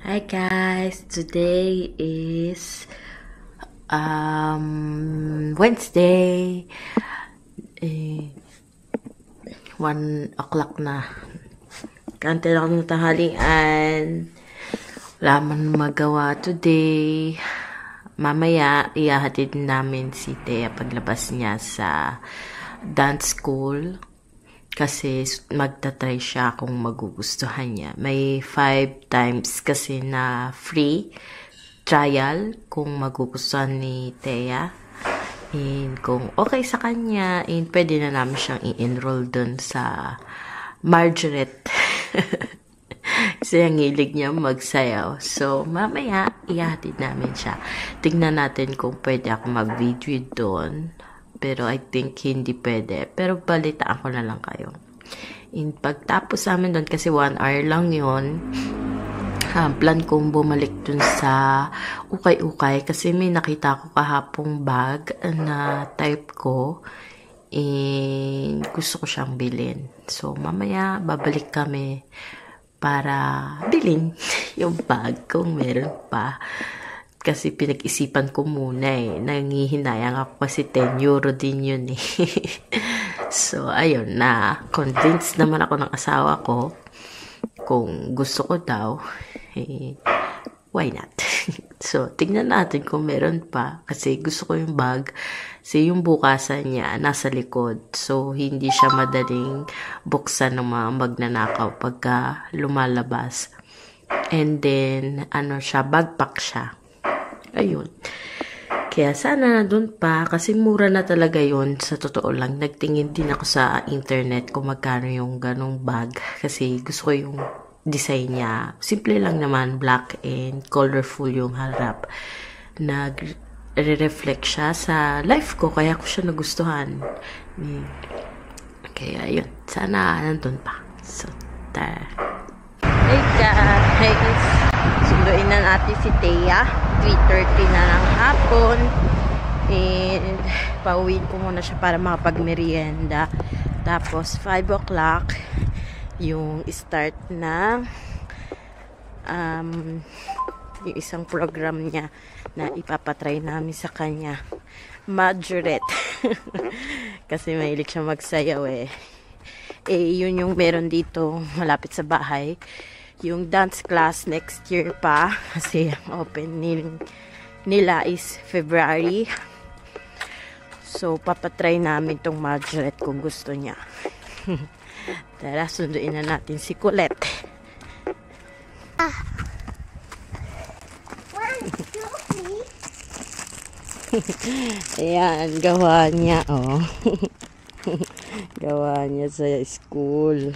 Hi guys, today is Wednesday, 1 o'clock na. Kante lang ng tanghalian. Wala man magawa today. Mamaya, ihahatid namin si Thea paglabas niya sa dance school. Kasi magta-try siya kung magugustuhan niya. May 5 times kasi na free trial kung magugustuhan ni Thea. And kung okay sa kanya, and pwede na namin siyang i-enroll dun sa Margaret. Kasi ang hilig niya magsayaw. So, mamaya, ihahatid namin siya. Tingnan natin kung pwede ako mag-video doon. Pero I think hindi pwede. Pero balitaan ko na lang kayo. In pagtapos namin doon, kasi 1 hour lang yun, plan kong bumalik dun sa ukay-ukay. Kasi may nakita ko kahapong bag na type ko. And gusto ko siyang bilhin. So, mamaya babalik kami para bilhin yung bag kung meron pa. Kasi pinag-isipan ko muna eh. Nangihinayang ako kasi 10 euro din yun eh. So, ayun na. Convinced naman ako ng asawa ko. Kung gusto ko daw, eh, why not? So, tingnan natin kung meron pa. Kasi gusto ko yung bag. Kasi yung bukasan niya, nasa likod. So, hindi siya madaling buksan ng mga magnanakaw pagka lumalabas. And then, backpack siya. Ayun. Kaya sana nandun pa kasi mura na talaga yun. Sa totoo lang, nagtingin din ako sa internet kung magkano yung ganong bag. Kasi gusto ko yung design niya. Simple lang naman, black and colorful yung harap. Nag-reflect siya sa life ko, kaya ko siya nagustuhan. Kaya yun, sana nandun pa. So, tara. Hey guys! Sunduin na natin si Thea. 3:30 na ng hapon. And pauwiin ko muna siya para makapag-merienda. Tapos 5 o'clock yung start na yung isang program niya na ipapatry namin sa kanya. Margaret. Kasi mahilig siya magsayaw eh. Yun yung meron dito malapit sa bahay. Yung dance class next year pa kasi opening nila is February. So, papatry namin tong Margaret kung gusto niya. Tara, sunduin na natin si Colette. Ayan, gawa niya, oh. Gawa niya sa school.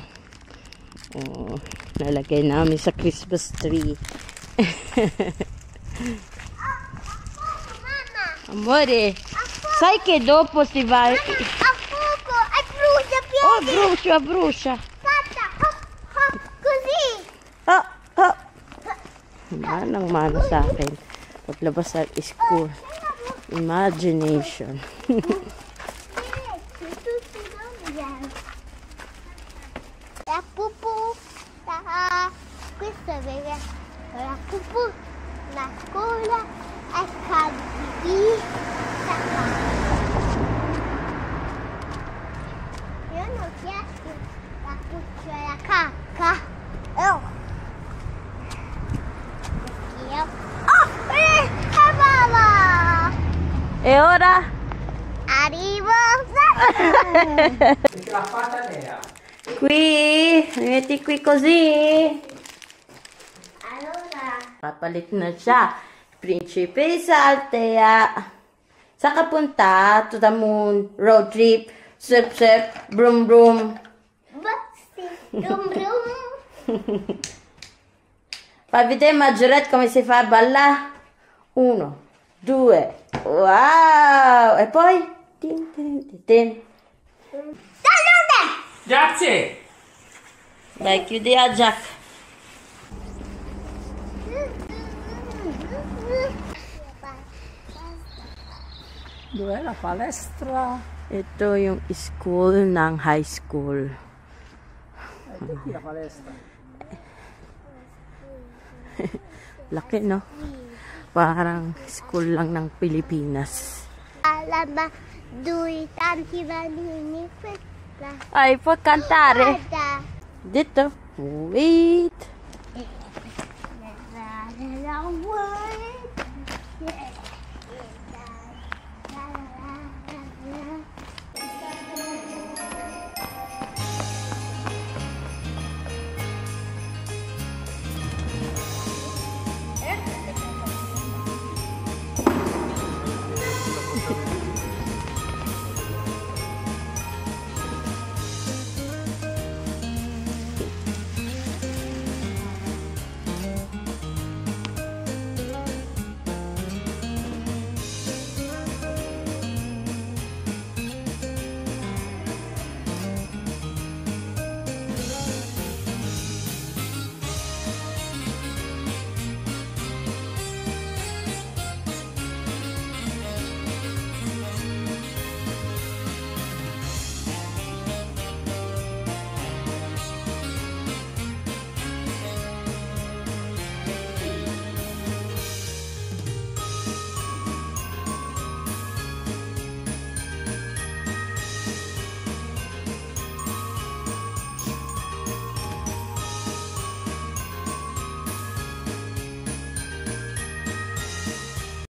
Oh, nalagay namin sa Christmas tree. Amore, sai che dopo si va... A fuoco, e brucia piedi. Oh, brucia, brucia. Tata, così. Manang-mana sa akin. Paglabas sa school. Imagination. La pupù, questo è la pupù, la scuola e caldi. Io non ho chiesto la puccia e la cacca. Oh, mamma! E ora? Arrivo! Qui, metti qui così. Allora, Papalit na siya. Principessa Thea. Saan ka punta? To the moon. Road trip. Sip, sip. Brum, brum. basti, brum brum. Fai vedere Margaret come si fa a ballare. 1, 2. Wow! E poi? Tin, tin, tin, tin. Salute! Grazie! Dai, chiudi a Jack. Dov'è la palestra? Ito yung school ng high school. Ecco qui la palestra. Laki, no? Parang school lang ng Pilipinas. Alam ba, dui tanti manini questa. Ay, può cantare. Guarda. Dito. Wait.